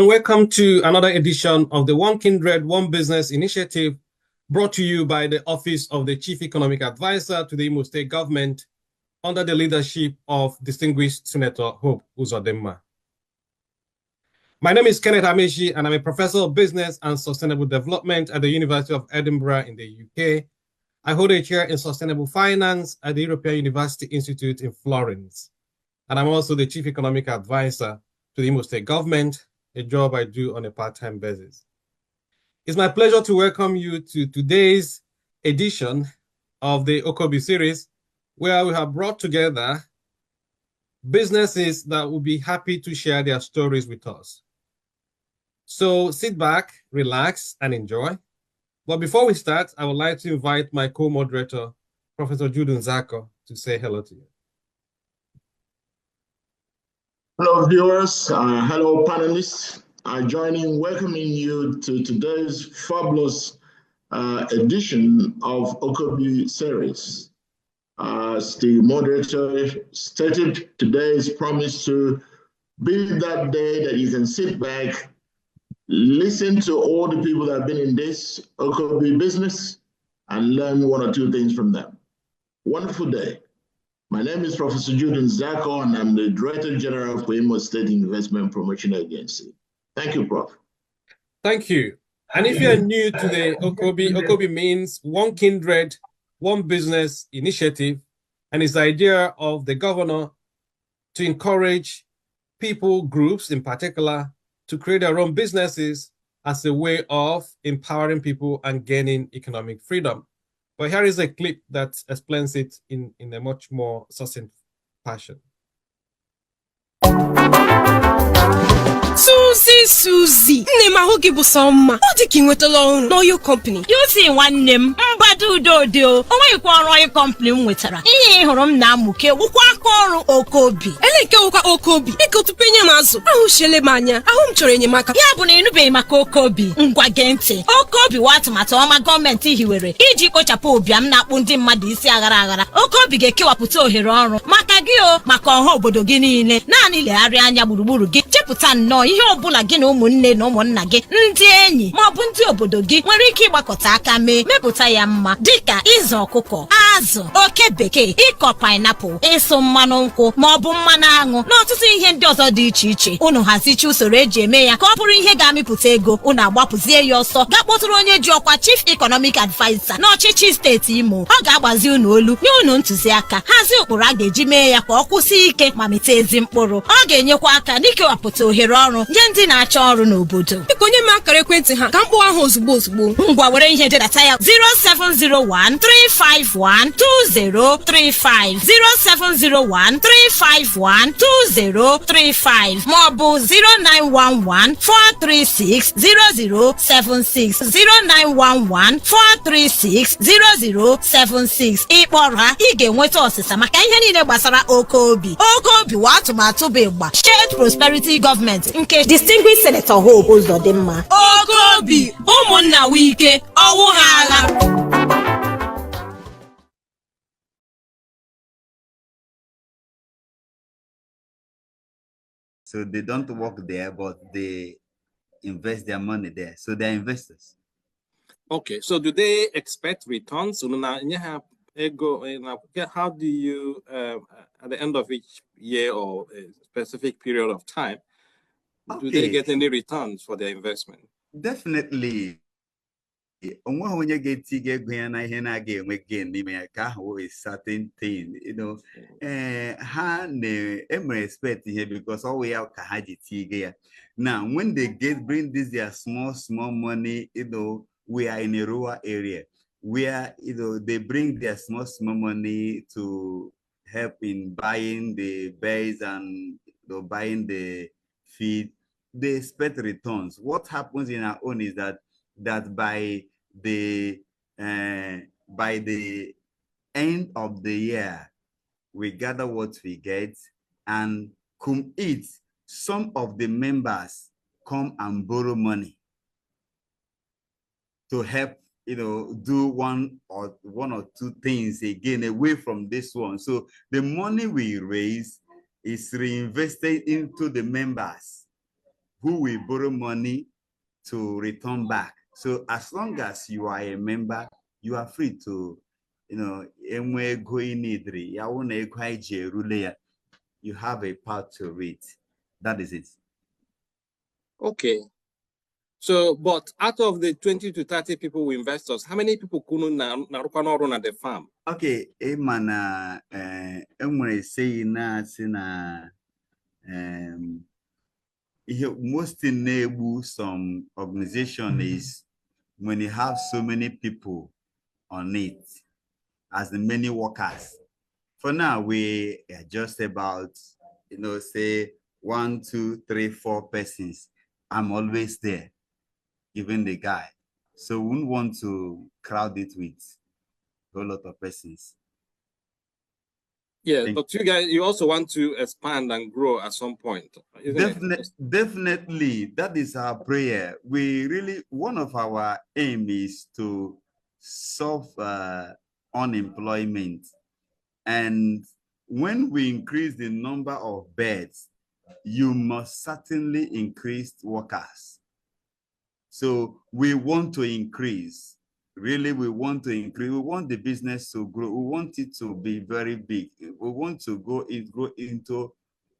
and welcome to another edition of the One Kindred, One Business initiative brought to you by the Office of the Chief Economic Advisor to the Imo State Government under the leadership of distinguished Senator Hope Uzodimma. My name is Kenneth Amechi, and I'm a professor of business and sustainable development at the University of Edinburgh in the UK. I hold a chair in sustainable finance at the European University Institute in Florence. And I'm also the Chief Economic Advisor to the Imo State Government, a job I do on a part-time basis. It's my pleasure to welcome you to today's edition of the Okobi series, where we have brought together businesses that will be happy to share their stories with us. So sit back, relax, and enjoy. But before we start, I would like to invite my co-moderator, Professor Jude Nzako, to say hello to you. Hello, viewers. Hello, panelists. I join in welcoming you to today's fabulous edition of Okobi series. As the moderator stated, today's promise to be that day that you can sit back, listen to all the people that have been in this Okobi business, and learn one or two things from them. Wonderful day. My name is Professor Jude Nzako, and I'm the Director General of Imo State Investment Promotion Agency. Thank you, Prof. Thank you. And if you're new to the Okobi, Okobi means One Kindred, One Business initiative, and it's the idea of the governor to encourage people, groups in particular, to create their own businesses as a way of empowering people and gaining economic freedom. But here is a clip that explains it in a much more succinct fashion. Susie, nne m ahụ gị bụ sọ mma. Ọ dị ka ị nwetala ọrụ n'oyo company. You see nwanne m, mgbado udo o nweghịkwa ọrụ oyo company m nwetara. Ihe hụrụ m na-amụke wụkwa aka ọrụ Okobi. Ele nke wụkwa Okobi. Biko tupu enye m azụ, ahụ shele m anya. Ahụ m chọrọ enyemaka. Ya bụ na ịnụbeghị maka Okobi. Ngwa gee ntị. Okobi wa atụmatụ ọma gọọmenti hiwere iji kpochapụ ụbịam na-akpụ ndị mmadụ isi aghara aghara. Okobi ga-ekewapụta ohere ọrụ maka gị o, maka ọha obodo gị niile. Naanị legharịa anya gburugburu gị. Chepụta nnọọ ihe ọbụla gị na ụmụnne na ụmụnna gị, ndị enyi ma ọ bụ ndị obodo gị nwere ike ịgbakọta aka mepụta ya mma, dịka ịzụ ọkụkọ, azụ, oke bekee, ịkọ pineapple, ịsụ mmanụ nkwụ ma ọ bụ mmanụ aṅụ na ọtụtụ ihe ndị ọzọ dị iche iche. Unu hazichi usoro eji eme ya ka ọ bụrụ ihe ga-amịpụta ego. Unu agbapụzie ya ọsọ gaa kpọtụrụ onye ji ọkwa Chief Economic Advisor n'ọchịchị steeti Imo. Ọ ga-agbazi unu olu nye unu ntụziaka, hazie ụkpụrụ a ga-eji mee ya ka ọ kwụsị ike ma mịta ezi mkpụrụ. Ọ ga-enyekwa aka n'ikewapụta ohere ọrụ nye ndị na-achọ ọrụ n'obodo. Biko nye m akara ekwentị ha ka m kpọọ ahụ ozugbo. Ngwa were ihe dedata ya 07013512035 07013512035 maọbụ 09114360076 09114360076. Ịkpọrọ ha ị ga-enweta ọsịsa maka ihe niile gbasara Okobi. Okobi wa atụmatụ bụ ịgba Shared Prosperity Government nke Distinguished Senator Hope Uzodimma. Okobi, ụmụnna wike, ọwụ ha agha. So they don't work there, but they invest their money there. So they're investors. Okay, so do they expect returns? How do you, at the end of each year or a specific period of time, do they get any returns for their investment? Definitely. When you get to get again, a certain thing, you know, expect here because all we have now when they bring this their small money, you know, we are in a rural area where, you know, they bring their small money to help in buying the base and, you know, buying the feed. They expect returns. What happens in our own is that by the end of the year, we gather what we get, and some of the members come and borrow money to help, you know, do one or two things again away from this one. So the money we raise is reinvested into the members. who will borrow money to return back. So as long as you are a member, you are free to, you have a part to it. That is it. Okay. So, but out of the 20 to 30 people who investors, how many people couldn't run at the farm? Okay, Emana, say na most enable some organization is when you have so many people on it as the many workers. For now, we are just about, say 1, 2, 3, 4 persons. I'm always there, giving the guide. So we wouldn't want to crowd it with a lot of persons. Yeah, but you guys, you also want to expand and grow at some point. Definitely, that is our prayer. We really, one of our aim is to solve unemployment. And when we increase the number of beds, you must certainly increase workers. So we want to increase. Really, we want to increase. We want the business to grow. We want it to be very big. We want to grow into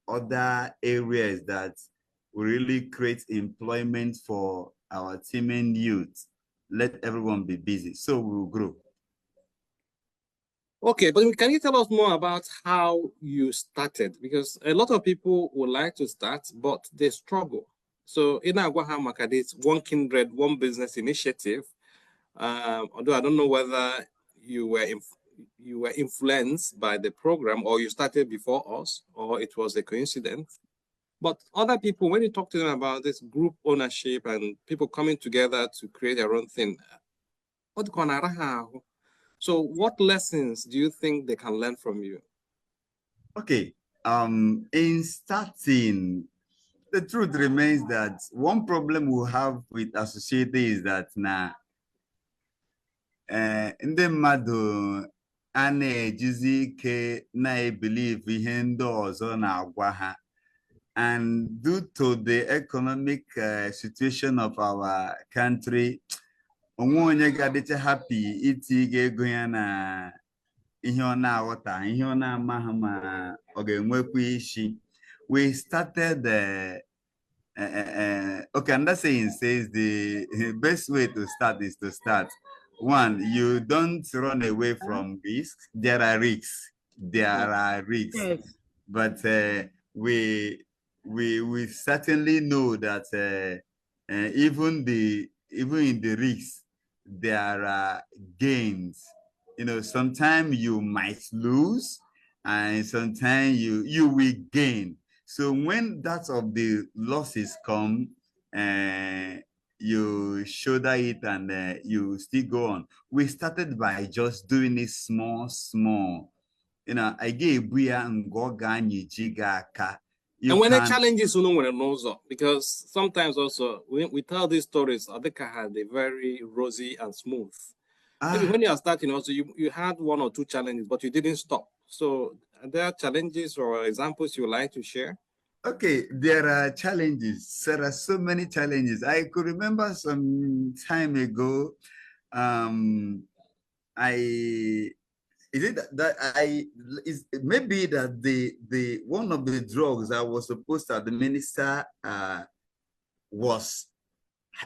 other areas that will really create employment for our teeming youth. Let everyone be busy, so we will grow. Okay, but can you tell us more about how you started? Because a lot of people would like to start, but they struggle. So in Agwaha Makadit, One Kindred, One Business Initiative, although I don't know whether you were influenced by the program or you started before us or it was a coincidence. But other people, when you talk to them about this group ownership and people coming together to create their own thing, so what lessons do you think they can learn from you? Okay, in starting, the truth remains that one problem we have with Associated is that ndị mmadụ a na-ejizi ike na-ebelieve ihe ndị ọzọ na-agwa ha, and due to the economic situation of our country, onwe onye ga-adịcha happy itinye ego ya na ihe ọ na-aghọta, ihe ọ na-amaghị ma ọ ga-enwekwa isi. We started okay, and that saying says the best way to start is to start. One, you don't run away from risks. There are risks. There are risks. Yes. But we certainly know that even in the risks, there are gains. Sometimes you might lose, and sometimes you will gain. So when that of the losses come, you shoulder it and you still go on. We started by just doing it small. I gave Buya and Goganyi Jigaka. And when the challenges, because sometimes also we tell these stories, Adeka had a very rosy and smooth. Maybe when you are starting also, you had 1 or 2 challenges, but you didn't stop. So are there examples or examples you would like to share? Okay, there are challenges. There are so many challenges. I could remember some time ago, maybe that the one of the drugs that was supposed to administer was,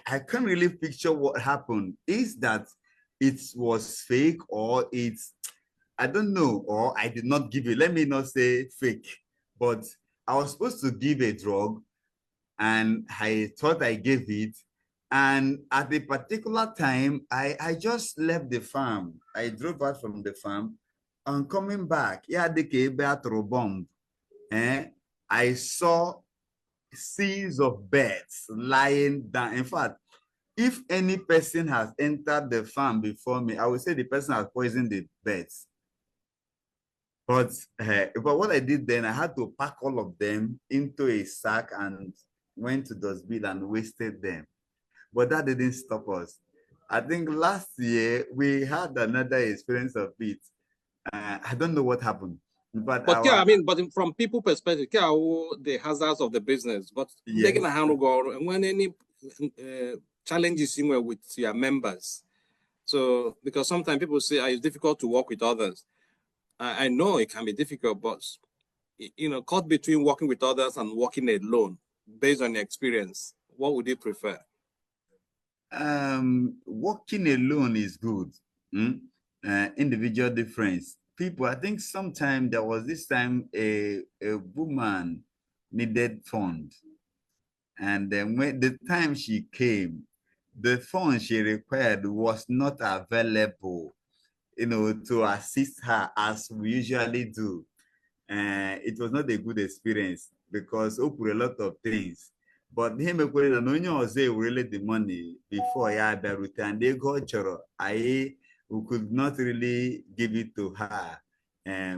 I can't really picture what happened. Is that it was fake or I don't know, or I did not give it. Let me not say fake, but I was supposed to give a drug and I thought I gave it. And at a particular time, I just left the farm. I drove out from the farm and coming back, I saw seas of birds lying down. In fact, if any person has entered the farm before me, I would say the person has poisoned the birds. But what I did then, I had to pack all of them into a sack and went to dustbin and wasted them. But that didn't stop us. I think last year we had another experience of it. I don't know what happened. But yeah, I mean, but from people perspective, the hazards of the business, but yes. And when any challenges with your members. So because sometimes people say it's difficult to work with others. I know it can be difficult, but caught between working with others and working alone, based on your experience, what would you prefer? Working alone is good. Individual difference. People, I think sometime there was this time a woman needed funds, and then when the time she came, the fund she required was not available, to assist her as we usually do. It was not a good experience because Oprah a lot of things. But him really the money before and they got we could not really give it to her.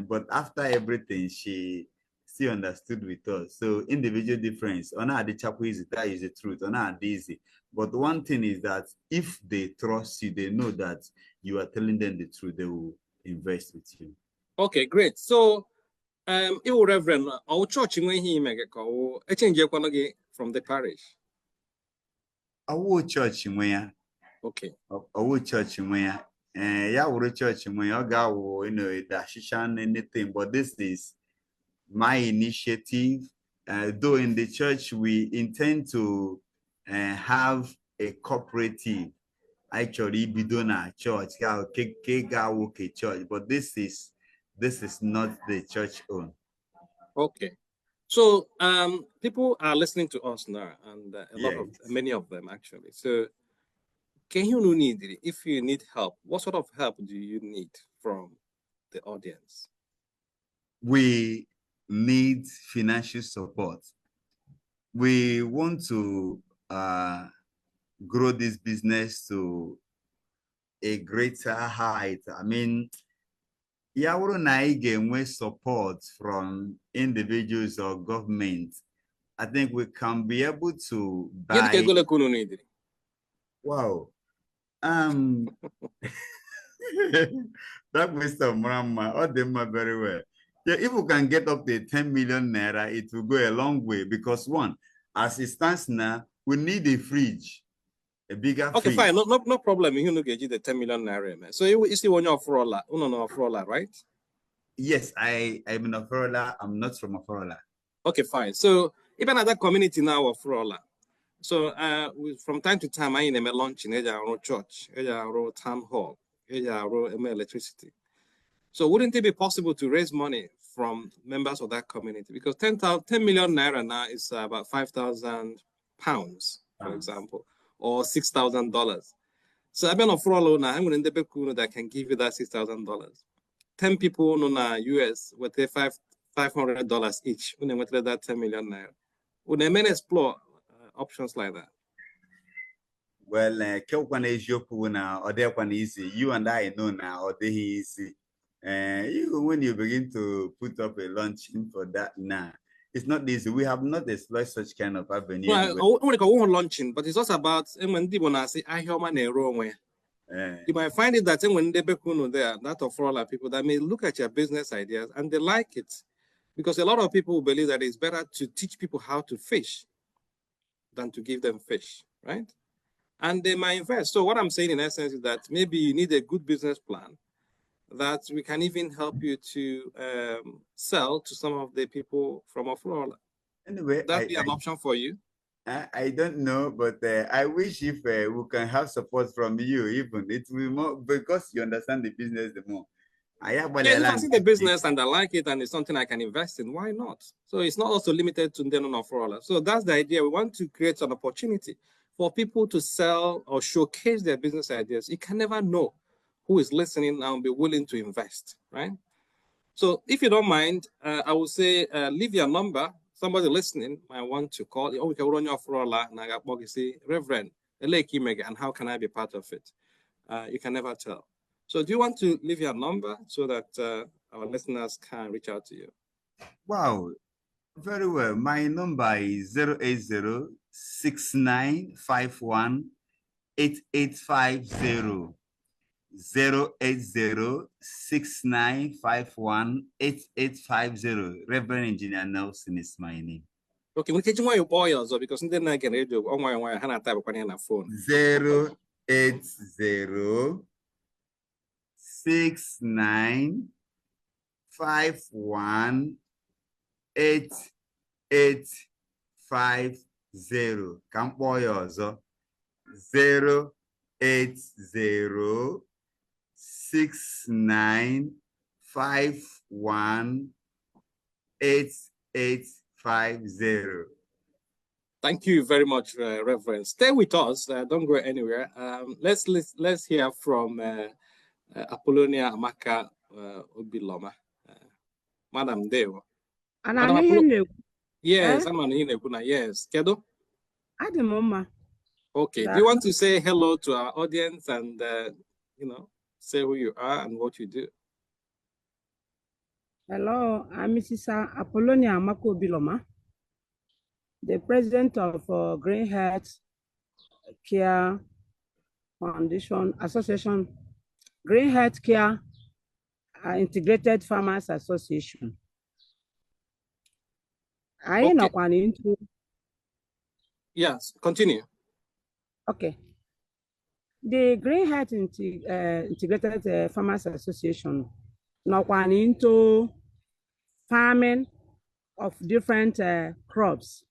But after everything, she still understood with us. So individual difference. On our the chapel is that is the truth. On our easy. But one thing is that if they trust you, they know that you are telling them the truth, they will invest with you. Okay, great. So Reverend, our church in he make a change from the parish. Our church in where? Okay. Our church in where? Yeah, our church in where go, dashishan anything, but this is my initiative. Though in the church we intend to have a cooperative. Actually, be done at church, church, but this is not the church own. Okay. So people are listening to us now, and many of them actually. So can you need it? If you need help, what sort of help do you need from the audience? We need financial support. We want to grow this business to a greater height. I mean, with support from individuals or government, I think we can be able to buy. Wow. That Mr. Murama, or them very well. Yeah, if we can get up to 10 million naira, it will go a long way because one, as it stands now, we need a fridge. A bigger fridge. Fine, no problem. You know, get the 10 million naira, man. So you see when you're Afrola, right? Yes, I'm in Afrola. I'm not from Afrola. Okay, fine. So even at that community now of Afrola. So from time to time, I in a lunch in a church, a town hall, a electricity. So wouldn't it be possible to raise money from members of that community? Because 10 million naira now is about 5,000 pounds, for example, or $6,000. So I've been on Frolo now. I'm going to that can give you that $6,000. 10 people in the US with $500 each. When they that 10 million naira, would they may explore options like that? Well, you and I know now, or they easy. When you begin to put up a launching for that now, it's not easy. We have not explored such kind of avenue. Well, I want to go launching, but it's also about when people say I hear my you might find it that when they become there, that of all people that may look at your business ideas and they like it, because a lot of people believe that it's better to teach people how to fish than to give them fish, right? And they might invest. So what I'm saying in essence is that maybe you need a good business plan that we can even help you to sell to some of the people from Afrola. Anyway, that'd be an option for you. I don't know, but I wish if we can have support from you, even it will be more because you understand the business the more. If I see the business and I like it and it's something I can invest in, why not? So it's not also limited to Ndeno Afrola. So that's the idea. We want to create an opportunity for people to sell or showcase their business ideas. You can never know who is listening and be willing to invest, right? So if you don't mind, I will say leave your number. Somebody listening might want to call. Oh, we can run your Afrola. And say, Reverend, and how can I be part of it? You can never tell. So do you want to leave your number so that our listeners can reach out to you? Wow, very well. My number is 080-6951-8850. 08069518850. Reverend Engineer Nelson is my name. Okay, we can you boy also because then I can radio on my hand type on your phone. 08069518850. Come boy also. 08069518850. Thank you very much, Reverend. Stay with us. Don't go anywhere. Let's hear from Apollonia Amaka Obiloma. Madam Deo. Yes, I'm an yes. Kedo? Adamoma. Okay. Do you want to say hello to our audience and say who you are and what you do? Hello, I'm Mrs. Apollonia Amaka Obiloma, the president of Green Health Care Foundation Association, Green Health Care Integrated Farmers Association. I know one into. Yes, continue. Okay. The Green Health Integrated Farmers Association now one into farming of different crops.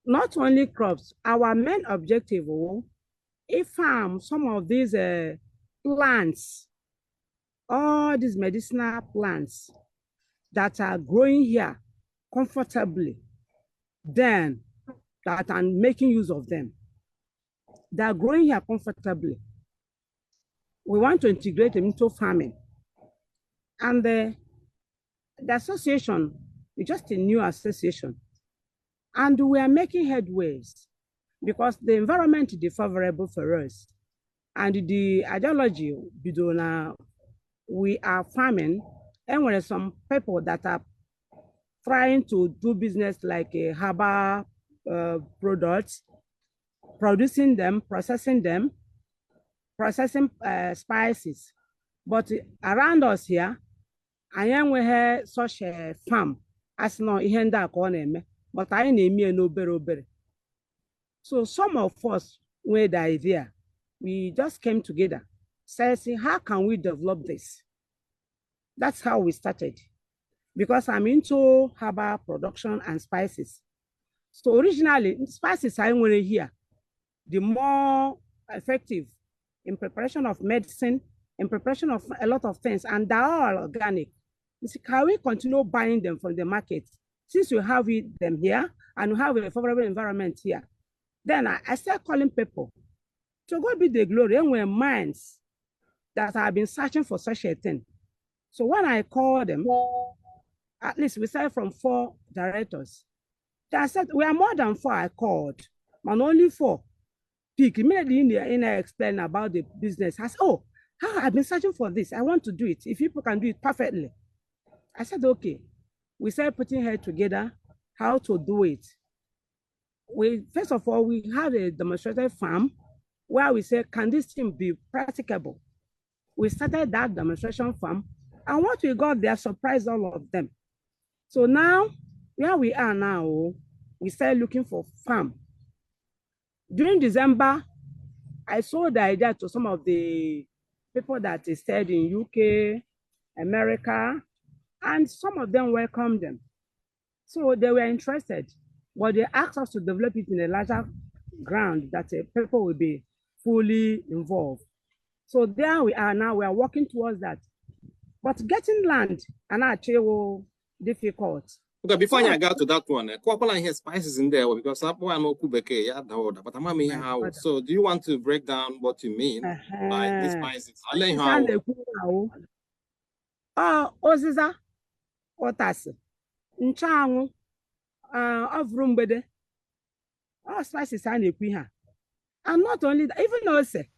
Not only crops, our main objective is farm some of these plants, all these medicinal plants that are growing here comfortably, then that are making use of them. They are growing here comfortably. We want to integrate them into farming. And the association is just a new association. And we are making headways because the environment is favorable for us. And the ideology, we are farming, and there are some people that are trying to do business like herbal products, producing them, processing spices. But around us here, I am we have such a farm as no ihenda koneme, but I name me no better. So some of us with the idea, we just came together, say, how can we develop this? That's how we started. Because I'm into herbal production and spices. So originally, spices I want to hear, the more effective in preparation of medicine, in preparation of a lot of things, and they're all organic. You see, can we continue buying them from the market? Since we have them here and we have a favorable environment here, then I start calling people to go be the glory and we're minds that have been searching for such a thing. So when I call them, at least we started from 4 directors. They said, we are more than 4 I called, but only 4. Pick immediately in I explain about the business. I said, oh, I've been searching for this. I want to do it. If people can do it perfectly. I said, okay. We started putting head together, how to do it. First of all, we had a demonstrative farm where we said, can this thing be practicable? We started that demonstration farm, and what we got there surprised all of them. So now, where we are now, we started looking for farm. During December, I sold the idea to some of the people that stayed in UK, America, and some of them welcomed them. So they were interested, but they asked us to develop it in a larger ground that people will be fully involved. So there we are now, we are working towards that. But getting land and actually difficult. Okay, before I got to that one, couple of spices in there because but I'm how. So do you want to break down what you mean by these spices? I'll let you how. Oziza, otas, nchangu, ovrumbede. All spices are here. And not only that, even though say,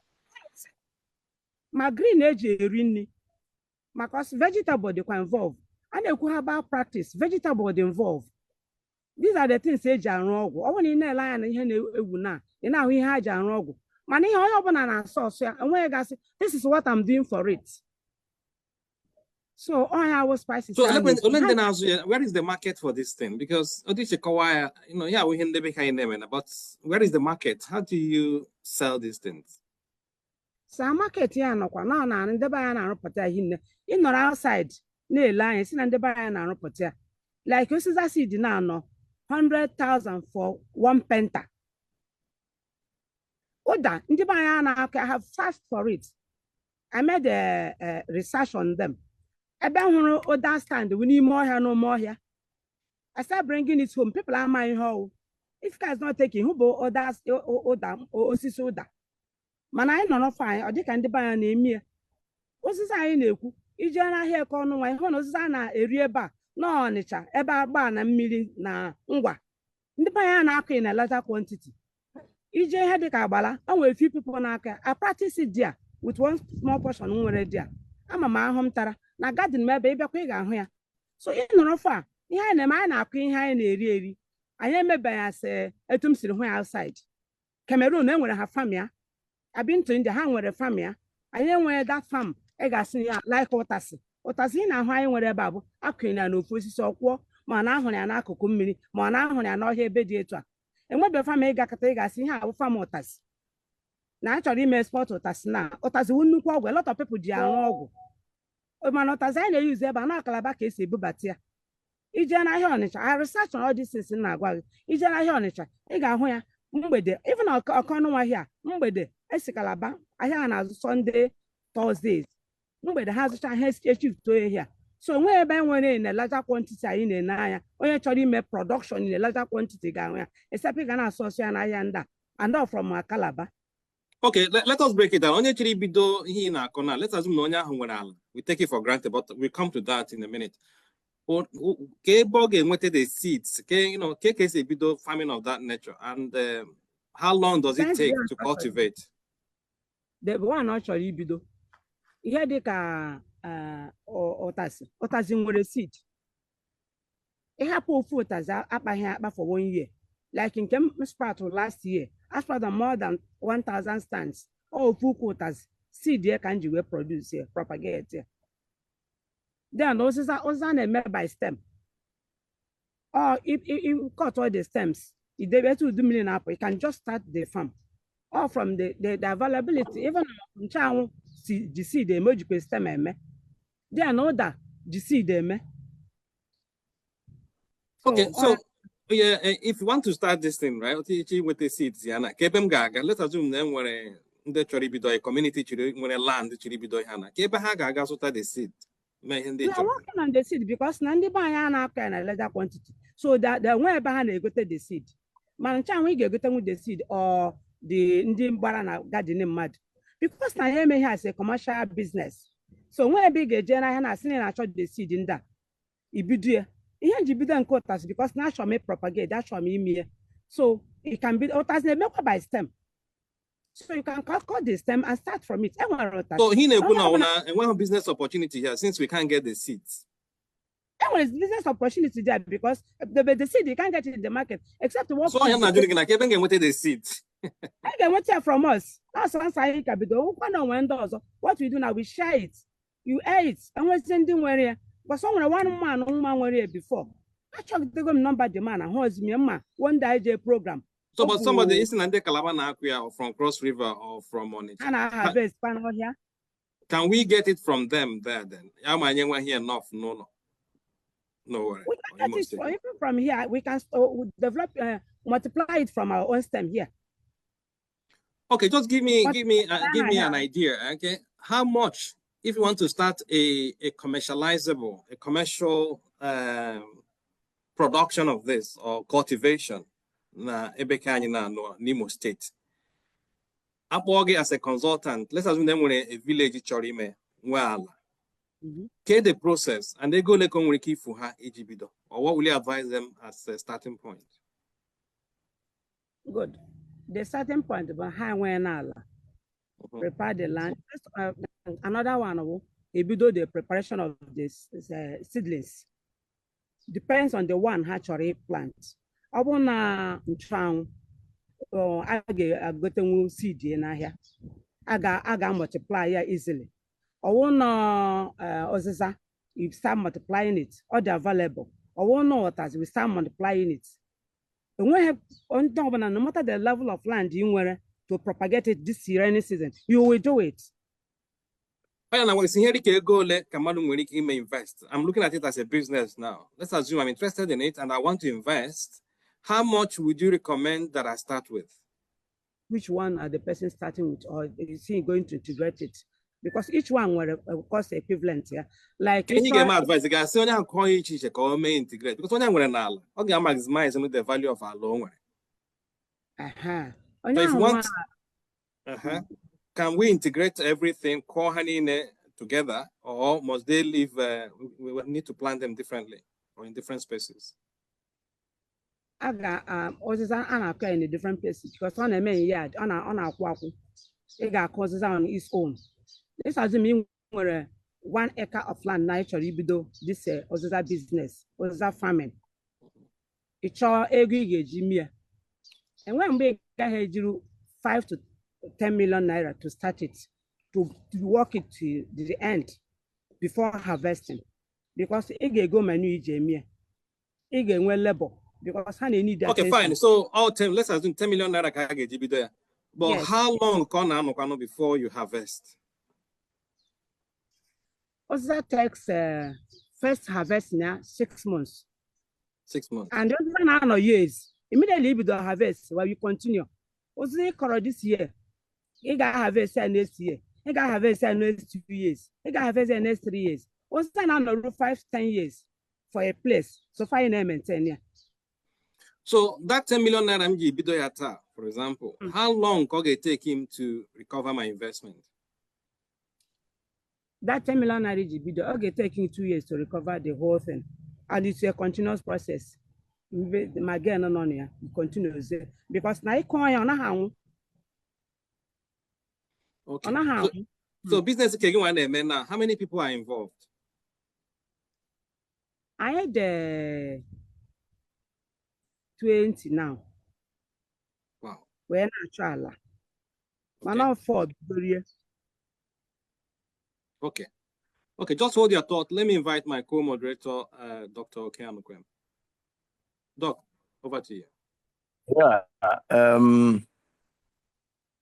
my green age rini, because vegetable they can involve. And they could have about practice, vegetable involved. These are the things say Jan Rogo. I want in a line and we had Jan Rogo. Mana ihe onye ọbụla na-asọ ọsọ ya enweghị gasị this is what I'm doing for it. So all our spices. So where is the market for this thing? Because yeah, we can but where is the market? How do you sell these things? So market ya nọkwa na ndebe anya na-arụpụta ihe nne ị nọrọ outside na-ele anya si na ndebe anya na-arụpụta ya like osisi seed na-anọ 100,000 for one penta. Oda ndebe anya na-akọ I have searched for it. I made a research on them. Ebe hụrụ Oda stand n'ime ọhịa n'ụmụ ọhịa. I start bringing it home. People are my how. If guys not taking who bo Oda osisi Oda. Mana anyị nọ n'ọfọ ọ dịka ndị be anya na-eme ya. Osisi anyị na-ekwu ije n'ahịa eke ọnụ nwa ịhụ na osisi a na-eri ebe a n'Ọnịcha ebe agba na mmiri na ngwa. Ndị be anya na-akụ in a larger quantity. Ije ihe dịka agbala o nwere few people na-aka I practice it there with one small portion nwere there. Ama m ahụ m tara na garden m ebe ịbịakwa ị ga-ahụ ya. So ị nọrọ ọfọ a ihe anyị na-eme anyị na-akụ ihe anyị na-eri eri. Anyị emebeghị asị etu m siri hụ ya outside. Cameroon enwere ha farm ya. I've been to India, ha nwere farm ya. Anyị enwere that farm ị ga-asị ya like ụtasị. Ụtasị ị na-ahụ anyị nwere ebe a bụ akụnyere ya n'ofu osisi ọkwụọ ma na ahụrụ ya n'akụkụ mmiri ma na ahụrụ ya n'ọhịa ebe dị etu a. Enwebe farm ị ga-akata ị ga-asị ihe a bụ farm ụtasị. Na a chọrọ ime export ụtasị na ụtasị wu nnukwu ọgwụ a lot of people ji arụ ọgwụ. Mana ụtasị anyị na-eyuzu ebe a na Calabar ka esi ebubata ya. Ije n'ahịa Ọnịcha, I research on all these things na-agwa gị. Ije n'ahịa Ọnịcha ị ga-ahụ ya mgbede even ọkọnụ ahịa mgbede esi Calabar ahịa na-azụ Sunday Thursdays mgbede ha azụcha ha echifto ehia so onwe ebe nwere na larger quantity anyị na-ene anya onye chọrọ ime production in a larger quantity ga-ahụ ya except ga na-asọsọ ya n'ahịa ndị and all from Calabar. Okay, let us break it down. Onye chiri bido ihe na-akọ na let's assume na onye ahụ nwere ala. We take it for granted, but we'll come to that in a minute. Ka ebe ọ ga-enweta the seeds, ka esi ebido farming of that nature, and how long does it take to cultivate? The one ọ chọrọ ibido ihe dị ka ụtazị nwere seed. Ịhapụ ofu ụtazị akpaghị akpa for 1 year. Like nke m sprout last year, I sprouted more than 1,000 stands. Ofu ụtazị seed ya ka m ji wee produce ya, propagate ya. Then osisa na-eme by stem. Or if you cut all the stems, if they were to do million apple, you can just start the farm. Or from the availability, even the seed they merge with stem they are know that the seed they Okay, so yeah, if you want to start this thing, right? With the seeds, let's assume then where the choribido a community when a land the choribido hana. Kebahaga so the seed. We are working on the seed because Nandi Bayana can a larger quantity. So that the way behind they go to the seed. Manchan we get with the seed or the Indian Barana gardening mud. Because Nayeme has a commercial business. So when a big general has seen I shot the seed in that. It be dear. Here you be done quotas because now shall make propagate that shall me. So it can be otas never by stem. So you can cut the stem and start from it. So here one business opportunity here since we can't get the seeds. There is business opportunity there because the seed you can't get it in the market except to work. So I'm not doing like even with the seeds. I can wait here from us. That's one side can be do. What we do now, we share it. You air it and we're sending where but someone one where before. Actually, they go number the man and who's me one day program. So, but somebody isn't under Calabar or from Cross River or from Onitsha. And I have a span here. Can we get it from them there then? Am I here enough? No worry. We can get it even from here. We can develop, multiply it from our own stem here. Okay, just give me an idea. Okay, how much if you want to start a commercializable, a commercial production of this or cultivation? Na Ebekani na Nimo State. Apoge as a consultant, let's assume them with a village chorime, well, get the process and they go like on for her ejibido. Or what will you advise them as a starting point? Good. The starting point about how when prepare the land. Another one, ebido the preparation of this seedlings. Depends on the one hatchery plant. Obona nchang a ga-agotenwu seed n'ahịa. A ga-multiply ya easily. Ọwụ nọ ọzịza, you start multiplying it. All the available. Ọwụ nọ waters, we start multiplying it. No matter the level of land you nwere to propagate it this rainy season, you will do it. I'm looking at it as a business now. Let's assume I'm interested in it and I want to invest. How much would you recommend that I start with? Which one are the person starting with, or is he going to integrate it? Because each one will cost equivalent. Yeah, like can you get my advice? The guy say only call each may integrate because only we're now okay, maximize the value of our loan. So if you want, can we integrate everything, call honey together, or must they live? We will need to plant them differently or in different spaces. I got occur in the different places because on a main yard on a quaku, it got causes on its own. This has mean where 1 acre of land naturally below this Ozaza business, Ozaza farming. It's all aggregate Jimmy. And when we got here 5 to 10 million naira to start it, to work it to the end before harvesting. Because it go manu Jamie. It get well labor. Because honey need that. Okay, fine. So all 10, let's assume 10 million naira can get there. But yes. How long can before you harvest? Also that takes first harvest now 6 months. 6 months. And then no years. Immediately with the harvest while you continue. Also this year. You got harvest next year. You got harvest next 2 years. You got harvest next 3 years. Also now 5-10 years for a place. So far you maintain yeah. So that 10 million naira MG Bidoyata, for example, how long could it take him to recover my investment? That 10 million naira Bido, okay, taking 2 years to recover the whole thing. And it's a continuous process. My girl no you continue because now you okay. So business now, how many people are involved? I had 20 now. Wow. We're not sure. Man of 4. Okay. Okay, just hold your thought. Let me invite my co-moderator, Dr. Okeanukwem. Doc, over to you. Yeah.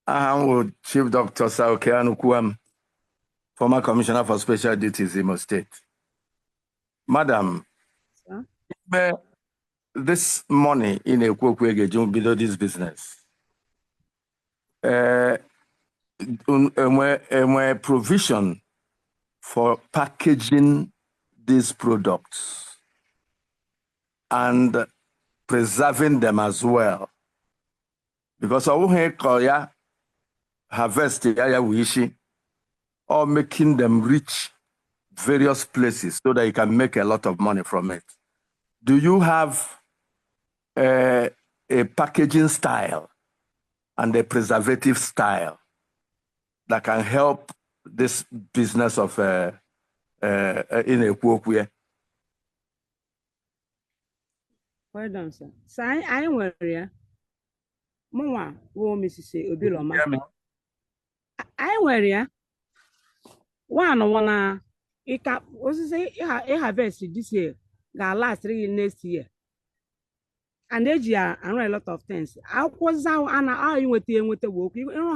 I'm Chief Dr. Okeanukwem, former Commissioner for Special Duties, Imo State. Madam, this money in a below this business. Provision for packaging these products and preserving them as well. Because I harvest or making them reach various places so that you can make a lot of money from it. Do you have a packaging style and a preservative style that can help this business of in a Kwokwe? Well done, sir. So I worry. Mama, wo Mrs. Obiloma. I worry. One harvest this year, gonna last 3 years next year. And age I know a lot of things. I was out and I with the work. You know,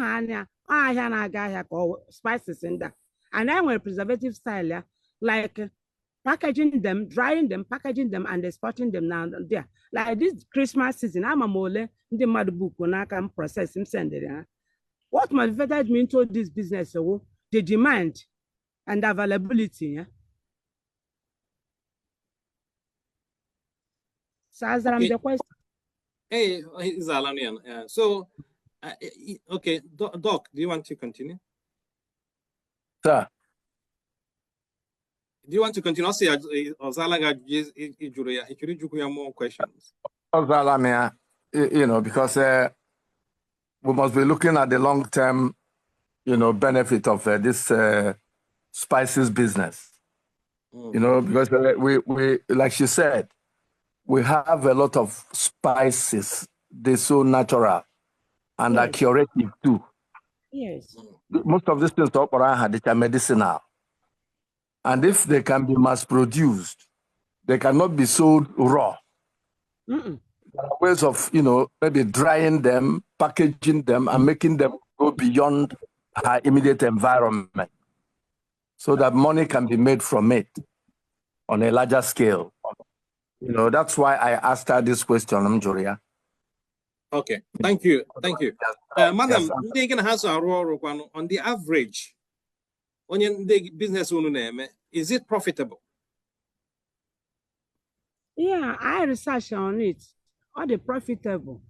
I had a guy called spices in that. And I went preservative style, like packaging them, drying them, packaging them, and exporting them now and there. Like this Christmas season, I'm a mole in the mother book when I can process him send it. What motivated me into this business? The demand and availability. Yeah. So as I'm the question. Hey, Zalanian. So, okay, Doc, do you want to continue? Sir. Do you want to continue? Also, Zalanga, more questions. You know, because we must be looking at the long-term, you know, benefit of this spices business. You know, because we like she said, we have a lot of spices. They're so natural. and are Yes. curative too. Yes. Most of these things are medicinal. And if they can be mass produced, they cannot be sold raw. Mm-mm. There are ways of, maybe drying them, packaging them, and making them go beyond our immediate environment so that money can be made from it on a larger scale. That's why I asked her this question, Mjoria. Okay, thank you. Madam, Yes, ndị gị na ha so arụ ọrụ kwanụ, on the average, onye ndị business unu na-eme, is it profitable? Yeah, I researched on it. All the profitable.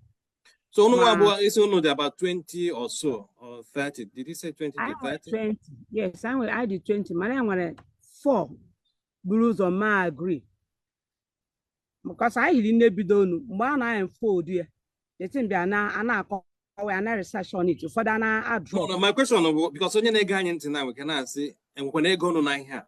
So unu Ma- abụọ isi unu dị about 20 or so, or 30. Did you say 20 I to had 30? 20. Yes, I did 20. Man, I wanted 4 blues on my agree. Because I didn't be done. One I am 4 dear. The thing be an research on it. For that, I No, drop. no, my question is because onye na-ege anyị ntị na we can say, and when ego no na here.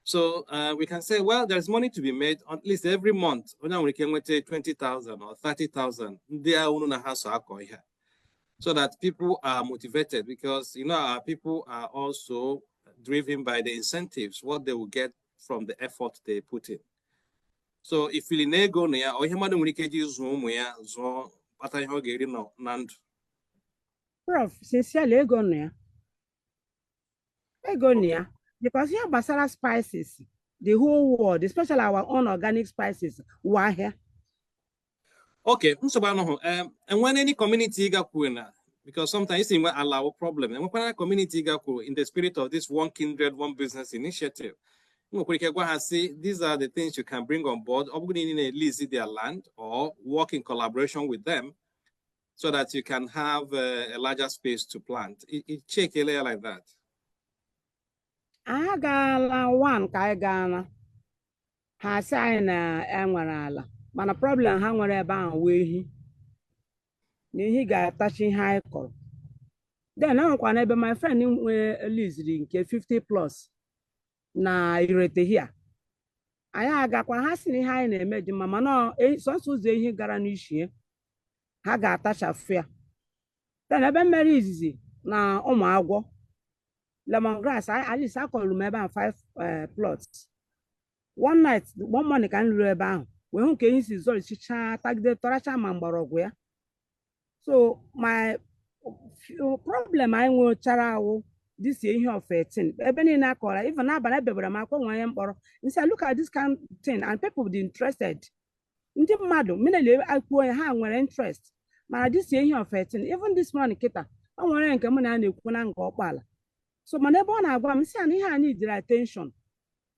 So we can say, well, there's money to be made at least every month. Onye nwere ike nweta 20,000 or 30,000. Ndị a unu na ha so akọ ihe. So that people are motivated, because our people are also driven by the incentives, what they will get from the effort they put in. So if you nego na ya, or ihe mmadụ nwere ike iji zụọ ụmụ ya zụọ kpata ihe ọ ga-eri na ndụ. Prof, sincerely, ego near. Because here, basara spices, the whole world, especially our own organic spices, were here. Okay, and when any community because sometimes you might allow a problem, and when a community in the spirit of this One Kindred, One Business initiative, these are the things you can bring on board, or lease their land or work in collaboration with them so that you can have a larger space to plant. It check a layer like that. I got one Kaigana has sign a but a problem hang on about way he got touching high call. Then I want to my friend in leasing 50 plus na irete here. I got one has in high and imagine mamma no, so he got an issue. I got touch of fear. Then I've been very easy now. Oh my God. Lemongrass, at least I can remember 5 plots. One night, one morning can remember when can see so tag the Toracha Mambarogware. So my problem I will charao this year of 18. Even in Akora, even now, but I be and say, look at this kind of thing, and people be interested. Into madam, minute I go and have more interest. But this year of 18, even this morning, Kita, I want to come and go pala. So my neighbor and I want to say, I need their attention.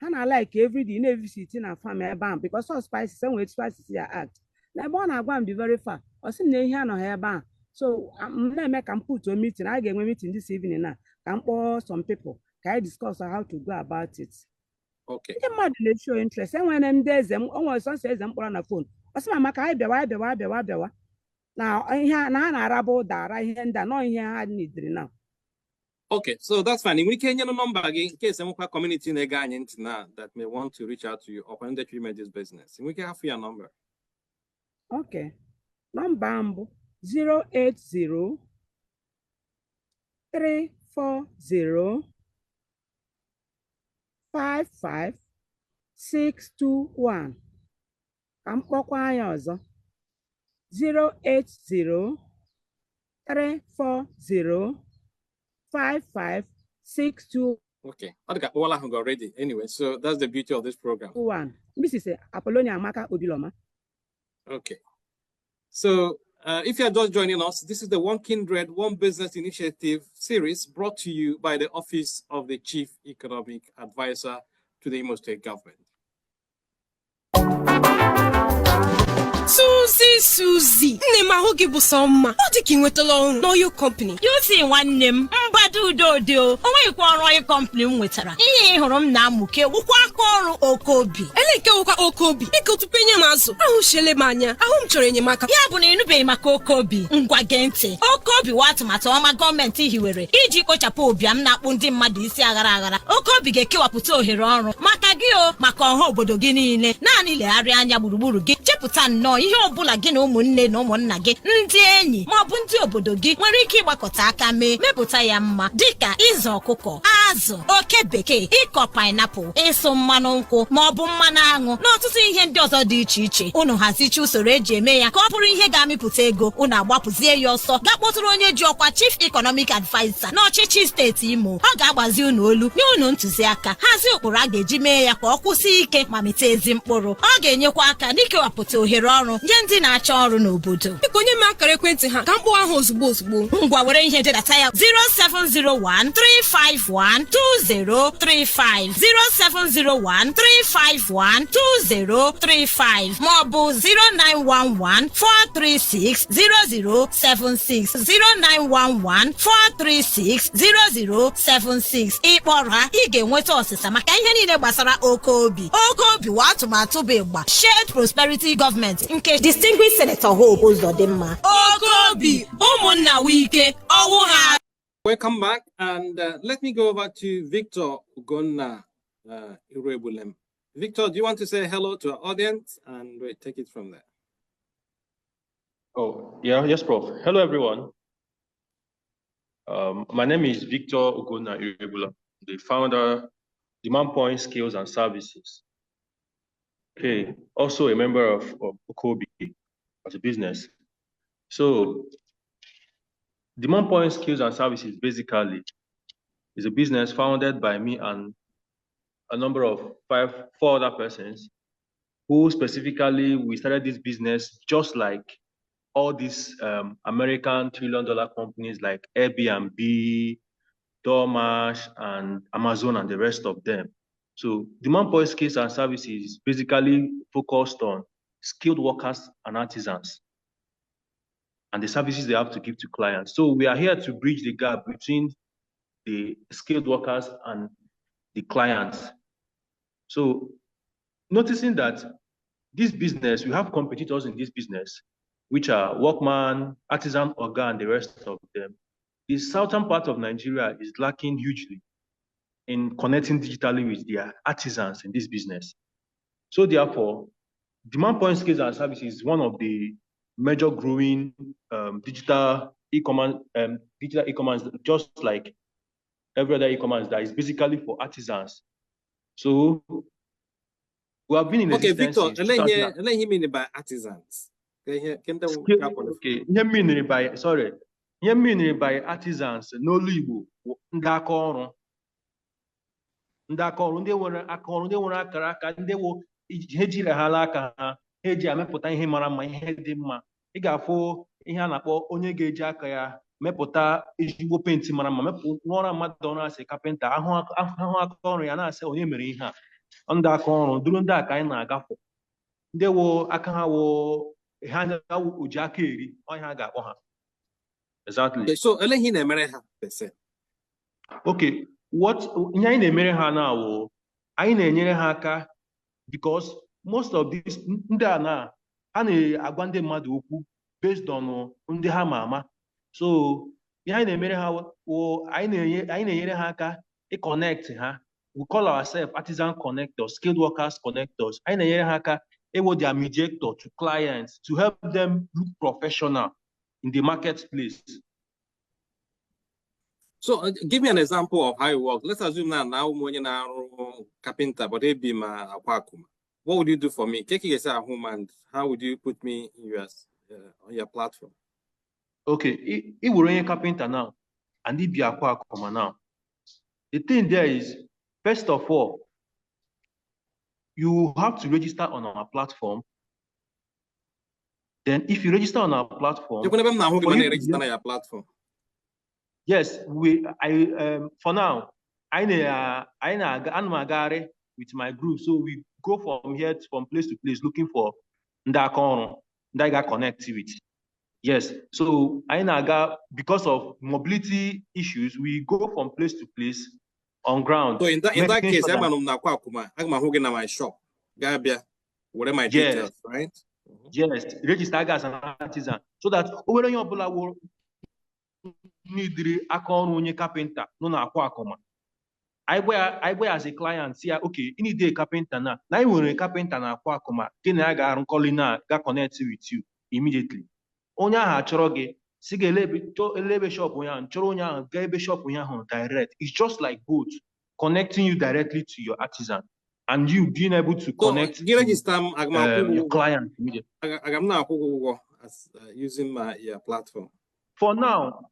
And I like every day in every city in a family band because all spices and with spices here act. Neighbor and I want to be very far. Or see here no hair band. So I'm gonna make put to a meeting. I get a meeting this evening now. Can call some people. Can I discuss how to go about it? Okay. The mother show interest. And when them days them almost says them on the phone. What's my maca? I now I hear now Arabo that I hear that no here I need now. Okay, so that's fine. We can number again in case some community in now that may want to reach out to you or when that you made this business. We can have your number. Okay. Number 080 340 55621. I'm Pokwayozo 080 340 5562. Okay, I got all I have already. Anyway, so that's the beauty of this program. Mrs. Apollonia Maka Odiloma. Okay, so if you are just joining us, this is the One Kindred, One Business Initiative series brought to you by the Office of the Chief Economic Advisor to the Imo State Government. Susie, nne ma hogi bụ sọ mma. Ọ dị ka inwetala ọrụ n'oyo company. You see nwanne m mgbado udo o nweghịkwa ọrụ oyi company m nwetara. Ihe hụrụ m na-amụke wụkwa aka ọrụ Okobi. Ele nke wụkwa Okobi. Biko tupu enye m azụ. Ahụ shele m anya. Ahụ m chọrọ enyemaka. Ya bụ na ịnụbeghị maka Okobi. Ngwa gee ntị. Okobi wa atụmatụ ọma gọọmenti hiwere iji kpochapụ ụbịam na-akpụ ndị mmadụ isi aghara. Okobi ga-ekewapụta ohere ọrụ maka gị o maka ọha obodo gị niile. Naanị legharịa anya gburugburu gị. wepụta nnọọ ihe ọbụla gị na ụmụnne na ụmụnna gị, ndị enyi ma ọ bụ ndị obodo gị nwere ike ịgbakọta aka mee, mepụta ya mma, dịka ịzụ ọkụkọ, azụ, oke bekee, ịkọ painiapụl, ịsụ mmanụ nkwụ ma ọ bụ mmanụ aṅụ na ọtụtụ ihe ndị ọzọ dị iche iche. Unu hazicha usoro eji eme ya ka ọ bụrụ ihe ga-amịpụta ego, unu agbapụzie ya ọsọ gaa kpọtụrụ onye ji ọkwa Chief Economic Advisor n'ọchịchị steeti Imo. Ọ ga-agbazi unu olu, nye unu ntụziaka, hazie ụkpụrụ a ga-eji mee ya ka ọ kwụsị ike ma mịta ezi mkpụrụ. Ọ ga-enyekwa aka n'ikewapụta ohere ọrụ nye ndị na-achọ ọrụ n'obodo. Biko nye m akara ekwentị ha ka m kpọọ ha ozugbo. Ngwa were ihe dedata ya 07013512035 07013512035 maọbụ 09114360076 09114360076. Ịkpọrọ ha, ị ga-enweta ọsịsa maka ihe niile gbasara oke obi. Oke obi wa atụmatụ bụ ịgba Shared Prosperity Government nke Distinguished Senator Hope Uzodimma. Oke obi, ụmụnna wike, ọwụ ha. Welcome back, and let me go over to Victor Ugonna Iruebulem. Victor, do you want to say hello to our audience, and we'll take it from there? Oh, yeah, yes, Prof. Hello, everyone. My name is Victor Ugonna Iruebulem, the founder, Demand Point Skills and Services. Okay, also a member of Okobi as a business. So, Demand Point Skills and Services basically is a business founded by me and a number of four other persons who specifically, we started this business just like all these American trillion-dollar companies like Airbnb, DoorDash, and Amazon, and the rest of them. So Demand Point Skills and Services basically focused on skilled workers and artisans and the services they have to give to clients. So we are here to bridge the gap between the skilled workers and the clients. So noticing that this business, we have competitors in this business, which are Workman, Artisan, Oga, and the rest of them. The southern part of Nigeria is lacking hugely in connecting digitally with their artisans in this business. So therefore, Demand Point Skills and Services is one of the major growing digital e-commerce, just like every other e-commerce that is basically for artisans. So we have been in existence. Okay, Victor, let him mean by artisans. Okay, here meaning by artisans, no Igbo, ndị aka ọrụ ndị nwere akara aka, ndị wo ihe jiri ha aka ha eji amepụta ihe mara mma, ihe dị mma. Ị ga-afụ ihe a na-akpọ onye ga-eji aka ya mepụta ezigbo penti mara mma, rụọra mmadụ ọrụ asị kapịnta, ahụ aka ọrụ ya na-asị onye mere ihe a. Ndị aka ọrụ duru ndị aka anyị na-agafụ, ndị wo aka ha wo ha oji aka eri, ọnya ha ga-akpọ ha. Exactly. Okay, so ele ihe na-emere ha percent. Okay, what ihe anyị na-emere ha na wo anyị na-enyere ha aka because most of these ndị a na-agwa ndị mmadụ okwu based on ndị ha ma ama. So ihe anyị na-emere ha wo anyị na-enyere ha aka connect ha. We call ourselves artisan connectors, skilled workers connectors. Anyị na-enyere ha aka ewo their mediator to clients to help them look professional in the marketplace. So give me an example of how it works. Let's assume now when you're carpenter, but it be my aquacum. What would you do for me? Take it at home, and how would you put me in on your platform? Okay, it will run a carpenter now, and it be aquacum now. The thing there is, first of all, you have to register on our platform. Then if you register on our platform, you can never register on your platform. Yes, for now, I'm with my group. So we go from here from place to place looking for Ndaka connectivity. Yes, so because of mobility issues, we go from place to place on ground. So in that case, I'm going to my shop, Gabia, whatever my details, right? Yes, register as an artisan so that when you will need aka ọrụ onye carpenter no na akwa akoma. I wear as a client, see, okay, you need a carpenter now. Now you want a carpenter na kwa kuma, then I got calling now, got connect with you immediately. Onya ha chọrọ gị, si ga elebe shop onye ahụ, chọrọ onye ahụ, ga ebe shop onye ahụ direct. It's just like both, connecting you directly to your artisan and you being able to connect to, your client immediately. I'm not using my platform. For now,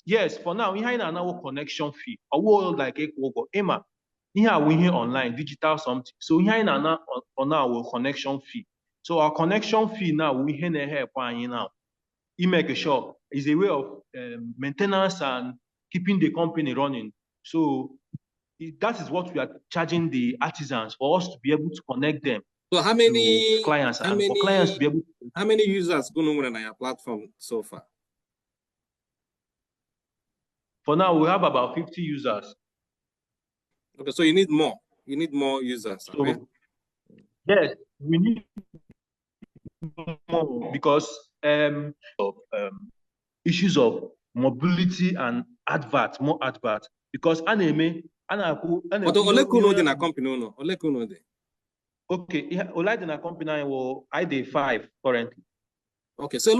yes, for now, we have a connection fee. I will like Emma. Here we here online, digital something. So we have on our connection fee. So our connection fee now we here now. You make a shop is a way of maintenance and keeping the company running. So that is what we are charging the artisans for us to be able to connect them. So how many clients and for clients to be able to, how many users going on your platform so far? For now, we have about 50 users. Okay, so you need more. You need more users. So, okay? Yes, we need more because of issues of mobility and advert, more advert. Because company okay, yeah, Olai company will ID 5 currently. Okay, so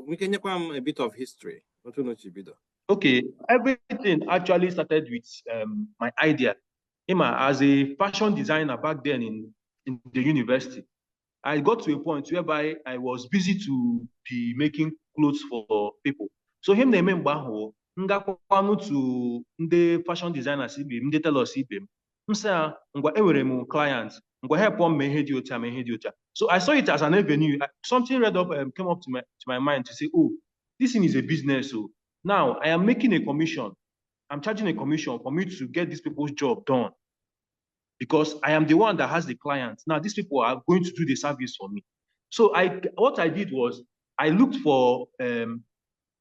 we can have a bit of history. Okay, everything actually started with my idea. As a fashion designer back then in the university, I got to a point whereby I was busy to be making clothes for people. So him they remember to the fashion designers, they tell us clients, so I saw it as an avenue. Something read up came up to my mind to say, oh, this thing is a business. So now I am making a commission. I'm charging a commission for me to get these people's job done because I am the one that has the clients. Now these people are going to do the service for me. So what I did was I looked for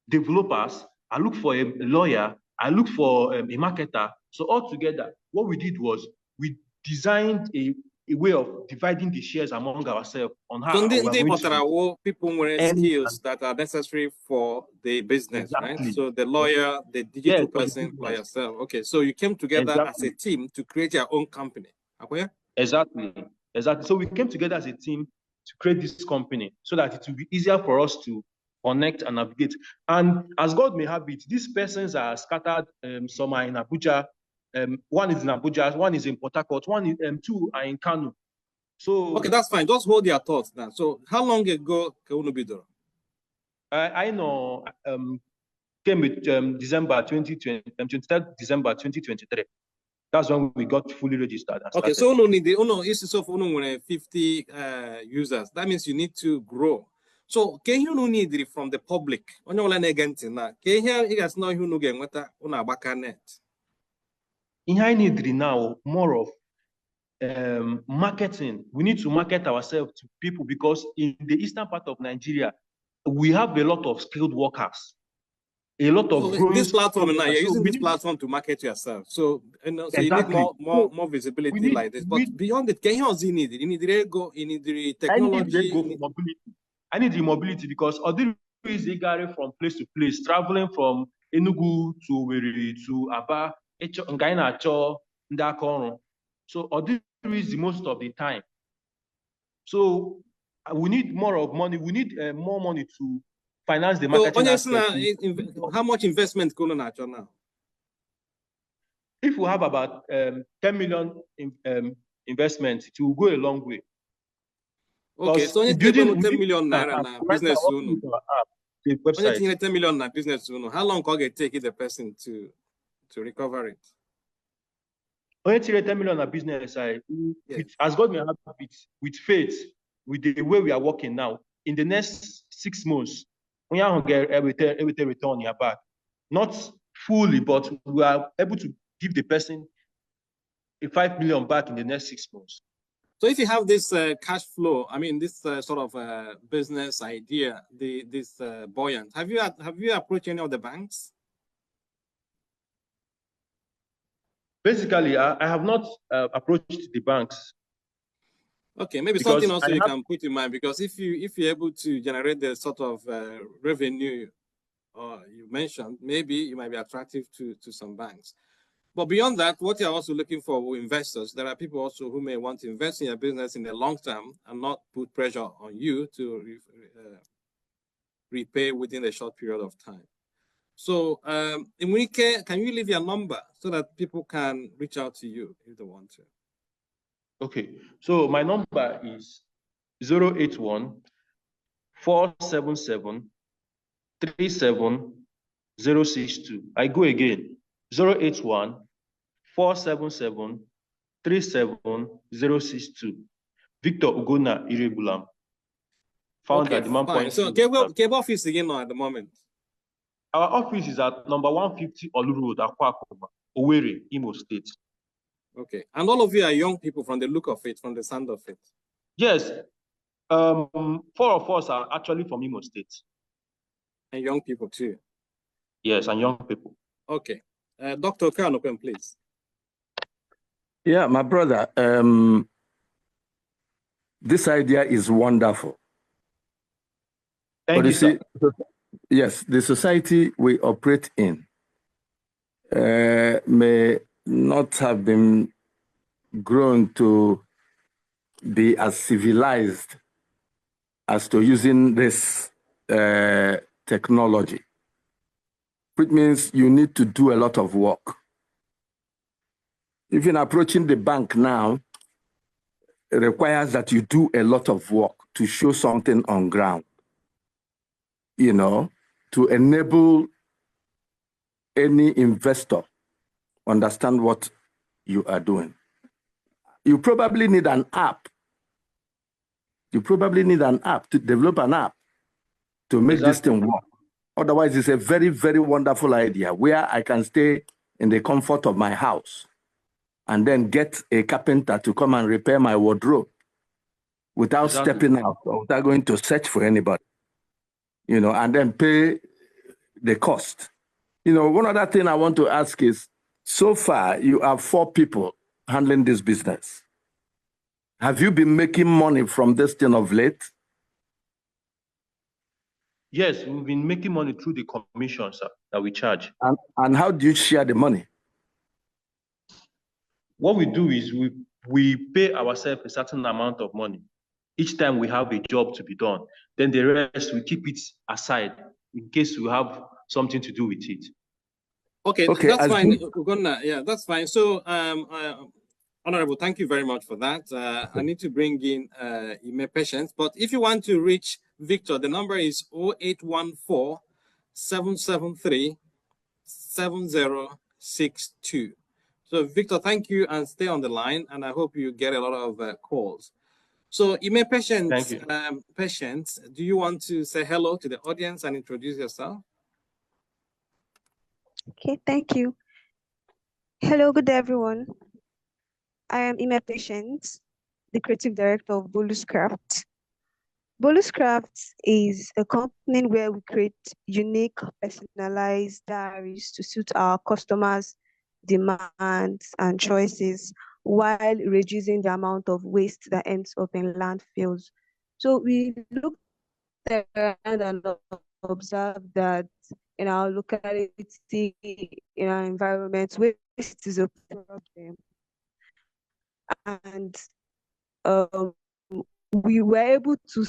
developers, I looked for a lawyer, I looked for a marketer. So altogether, what we did was we designed a way of dividing the shares among ourselves on how people were skills that are necessary for the business, exactly. Right? So the lawyer, the digital person by yourself. Okay, so you came together as a team to create your own company. Okay? Exactly. So we came together as a team to create this company so that it will be easier for us to connect and navigate. And as God may have it, these persons are scattered. Some are in Abuja. One is in Abuja, one is in Port Harcourt, two are in Kano. So okay, that's fine. Just hold your thoughts now. So how long ago Keunubido? I know came with December 2020, 23rd December 2023. That's when we got fully registered. Okay, so only the 50 users. That means you need to grow. So can you need it from the public? On your line again now. Can you guys know who get what on our back net? I need now more of marketing. We need to market ourselves to people because in the eastern part of Nigeria, we have a lot of skilled workers. A lot of this platform now, you're using this platform to market yourself. So, so exactly. You need more visibility like this. But beyond it, can you need it? You need the technology. I need the mobility because other is from place to place, traveling from Enugu to Owerri to Aba. So other is most of the time. So we need more of money. We need more money to finance the marketing. So, how much investment going on now? If we have about 10 million investment, it will go a long way. Okay, so you building 10 million naira na business owner. The website. 10 million na business owner. How long can it take the person to recover it? Only 10 million na business. As God may have it, with faith, with the way we are working now, in the next 6 months, we are going to get everything return your back. Not fully, but we are able to give the person a 5 million back in the next 6 months. So if you have this cash flow, I mean, this sort of business idea, this buoyant, have you approached any of the banks? Basically, I have not approached the banks. Okay, maybe something also you can put in mind, because if you're able to generate the sort of revenue you mentioned, maybe you might be attractive to some banks. But beyond that, what you're also looking for with investors, there are people also who may want to invest in your business in the long term and not put pressure on you to repay within a short period of time. So, Imunike, can you leave your number so that people can reach out to you if they want to? Okay, so my number is 081 477 37062. I go again, 081 477 37062. Victor Ugonna Irebulam, founder at the Man Point. So, Cable office again now at the moment. Our office is at number 150 Olu Road, Akwakoma, Owerri, Imo State. Okay, and all of you are young people from the look of it, from the sound of it. Yes, 4 of us are actually from Imo State. And young people too. Yes, and young people. Okay, Dr. Okanopen, please. Yeah, my brother, this idea is wonderful. Thank you, see, yes, the society we operate in may not have been grown to be as civilized as to using this technology, which means you need to do a lot of work. Even approaching the bank now requires that you do a lot of work to show something on ground, you know, to enable any investor understand what you are doing. You probably need an app. You probably need an app to develop an app to make this thing work. Otherwise, it's a very, very wonderful idea where I can stay in the comfort of my house and then get a carpenter to come and repair my wardrobe without stepping out or without going to search for anybody, you know, and then pay the cost. You know, one other thing I want to ask is, so far you have 4 people handling this business. Have you been making money from this thing of late? Yes, we've been making money through the commissions that we charge. And how do you share the money? What we do is we pay ourselves a certain amount of money each time we have a job to be done. Then the rest, we keep it aside in case we have something to do with it. Okay, that's fine. Yeah, that's fine. So, Honorable, thank you very much for that. I need to bring in Ime Patience, but if you want to reach Victor, the number is 0814-773-7062. So, Victor, thank you and stay on the line, and I hope you get a lot of calls. So, Ime Patience, Patience, do you want to say hello to the audience and introduce yourself? Okay, thank you. Hello, good day, everyone. I am Ime Patience, the creative director of Bolus Craft. Bolus Craft is a company where we create unique, personalized diaries to suit our customers' demands and choices while reducing the amount of waste that ends up in landfills. So we looked around and observed that in our locality, in our environment, waste is a problem. And we were able to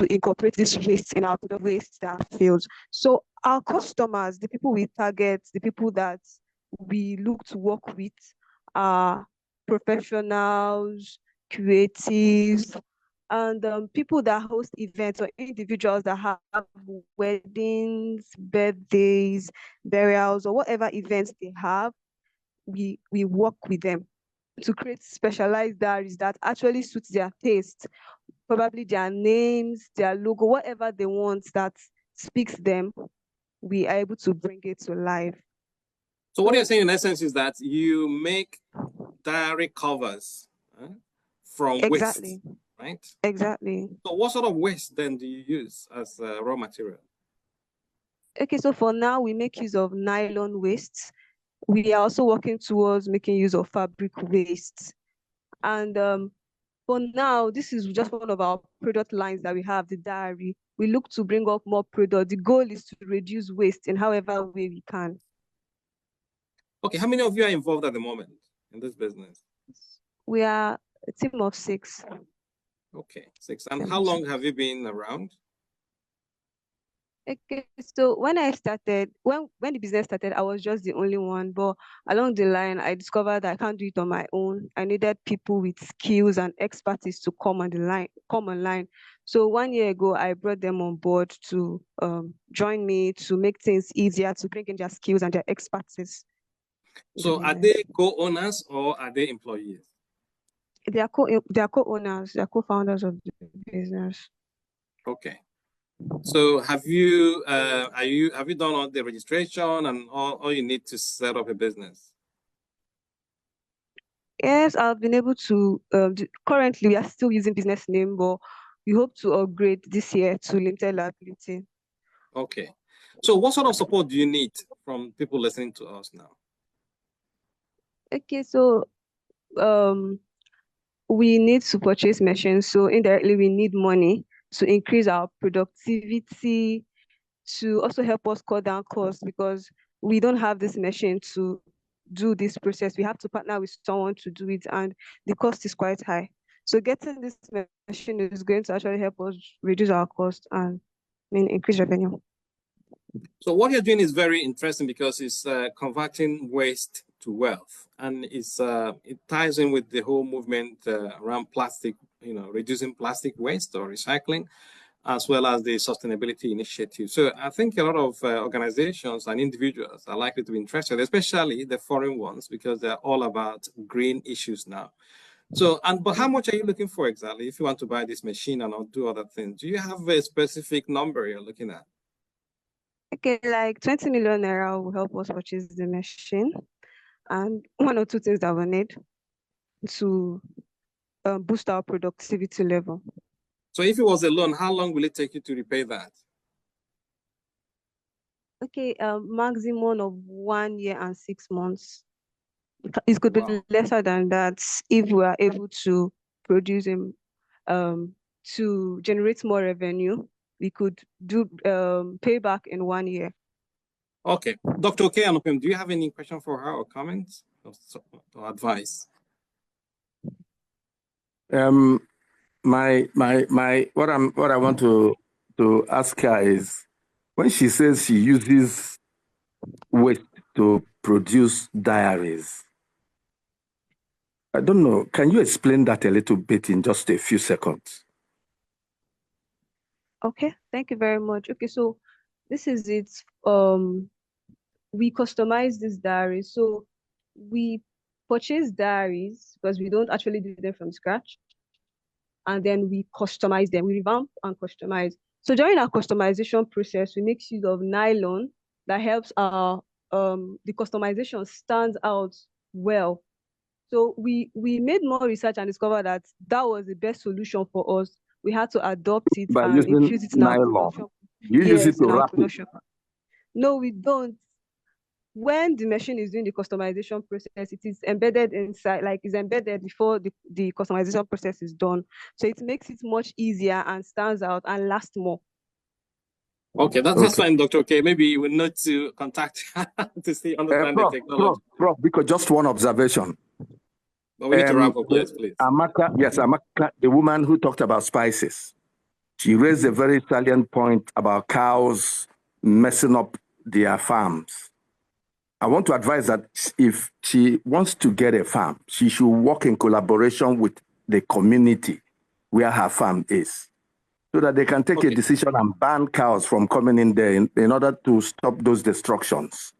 incorporate this waste in our product waste fields. So our customers, the people we target, the people that we look to work with are professionals, creatives, and people that host events, or individuals that have weddings, birthdays, burials, or whatever events they have. We work with them to create specialized diaries that actually suits their taste, probably their names, their logo, whatever they want that speaks them. We are able to bring it to life. So what you're saying in essence is that you make diary covers from waste, right? Exactly. So what sort of waste then do you use as raw material? Okay, so for now, we make use of nylon waste. We are also working towards making use of fabric waste. And for now, this is just one of our product lines that we have, the diary. We look to bring up more product. The goal is to reduce waste in however way we can. Okay, how many of you are involved at the moment in this business? We are a team of 6. Okay, 6. And how long have you been around? Okay, so when I started, when the business started, I was just the only one. But along the line, I discovered that I can't do it on my own. I needed people with skills and expertise to come online. So 1 year ago, I brought them on board to join me to make things easier, to bring in their skills and their expertise. So are they co-owners or are they employees? They are co-owners, they are co-founders of the business. Okay. So have you done all the registration and all you need to set up a business? Yes, I've been able to. Currently, we are still using business name, but we hope to upgrade this year to limited liability. Okay. So what sort of support do you need from people listening to us now? Okay, so we need to purchase machines. So indirectly, we need money to increase our productivity, to also help us cut down costs, because we don't have this machine to do this process. We have to partner with someone to do it, and the cost is quite high. So getting this machine is going to actually help us reduce our cost and increase revenue. So what you're doing is very interesting because it's converting waste to wealth, and it ties in with the whole movement around plastic, reducing plastic waste or recycling, as well as the sustainability initiative. So I think a lot of organizations and individuals are likely to be interested, especially the foreign ones, because they're all about green issues now. So, but how much are you looking for exactly if you want to buy this machine and do other things? Do you have a specific number you're looking at? Okay, like 20 million naira will help us purchase the machine, and 1 or 2 things that we need to boost our productivity level. So if it was a loan, how long will it take you to repay that? Okay, maximum of 1 year and 6 months. It could be lesser than that if we are able to produce him to generate more revenue. We could do payback in 1 year. Okay, Dr. Okey Anupim, do you have any question for her or comments or advice? What I want to ask her is, when she says she uses waste to produce diaries, I don't know, can you explain that a little bit in just a few seconds? Okay, thank you very much. Okay, so this is it. We customize this diary. So we purchase diaries because we don't actually do them from scratch, and then we customize them. We revamp and customize. So during our customization process, we make use of nylon that helps our the customization stands out well. So we made more research and discovered that was the best solution for us. We had to adopt it by and infuse it in our production. You use it to wrap it? No, we don't. When the machine is doing the customization process, it is embedded inside, like it's embedded before the customization process is done. So it makes it much easier and stands out and lasts more. Okay, that's fine, Dr. Okay. Maybe you will need to contact to see understand the technology. Prof, because just one observation. But we need to wrap up, yes, please. Amaka, the woman who talked about spices, she raised a very salient point about cows messing up their farms. I want to advise that if she wants to get a farm, she should work in collaboration with the community where her farm is, so that they can take a decision and ban cows from coming in there in order to stop those destructions.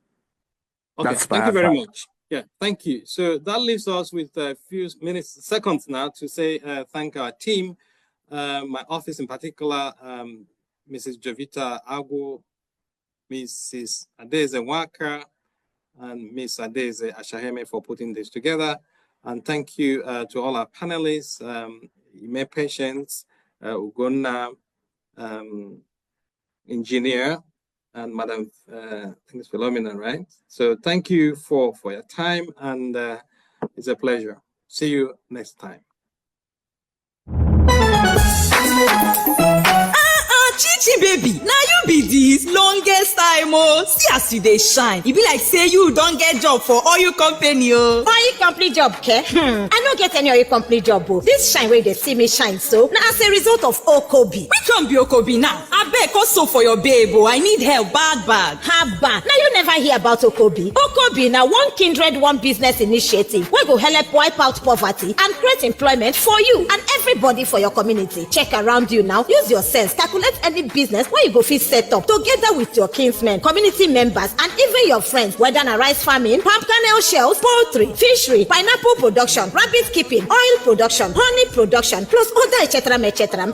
Okay, thank you very much. Yeah, thank you. So that leaves us with a few seconds now to say thank our team, my office in particular, Mrs. Jovita Agwo, Mrs. Adeze Waka, and Ms. Adeze Ashaheme for putting this together. And thank you to all our panelists, Ime Patience, Ugonna, Engineer, and Madam, I think it's Philomena, right? So thank you for your time, and it's a pleasure. See you next time. Chichi, baby, now you be this longest time, oh. See as you dey shine. E be like say you don't get job for oil company, oh. Oil company job, ke? I no get any oil company job, oh. This shine where they see me shine so. Now as a result of Okobi. Which one be Okobi now? I beg also for your babe, oh. I need help, bad. Haba. Now you never hear about Okobi. Okobi now one kindred, one business initiative. We go help wipe out poverty and create employment for you and everybody for your community. Check around you now. Use your sense. Calculate any business where you go fit set up together with your kinsmen, community members, and even your friends. Whether na rice farming, palm kernel shells, poultry, fishery, pineapple production, rabbit keeping, oil production, honey production, plus other etc.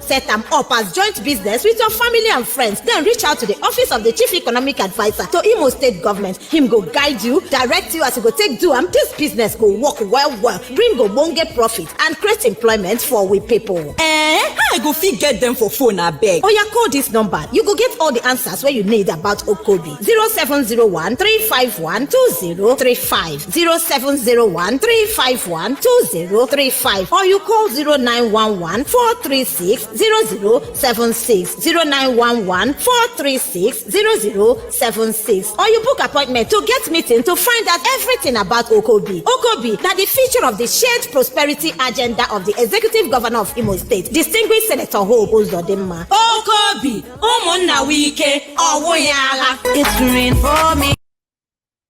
Set them up as joint business with your family and friends. Then reach out to the office of the Chief Economic Advisor to Imo State Government. Him go guide you, direct you as you go take do am. This business go work well, bring ogbonge profit and create employment for we people. How I go fit get them for phone, I beg? Oya, call this number. You go get all the answers where you need about Okobi. 0701-351-2035. 0701-351-2035. Or you call 0911-436-0076. 0911-436-0076. Or you book appointment to get meeting to find out everything about Okobi. Okobi, now the feature of the shared prosperity agenda of the Executive Governor of Imo State, Distinguished Senator Hope Uzodimma. Okobi, Umunna Wike, Owoyala. It's green for me.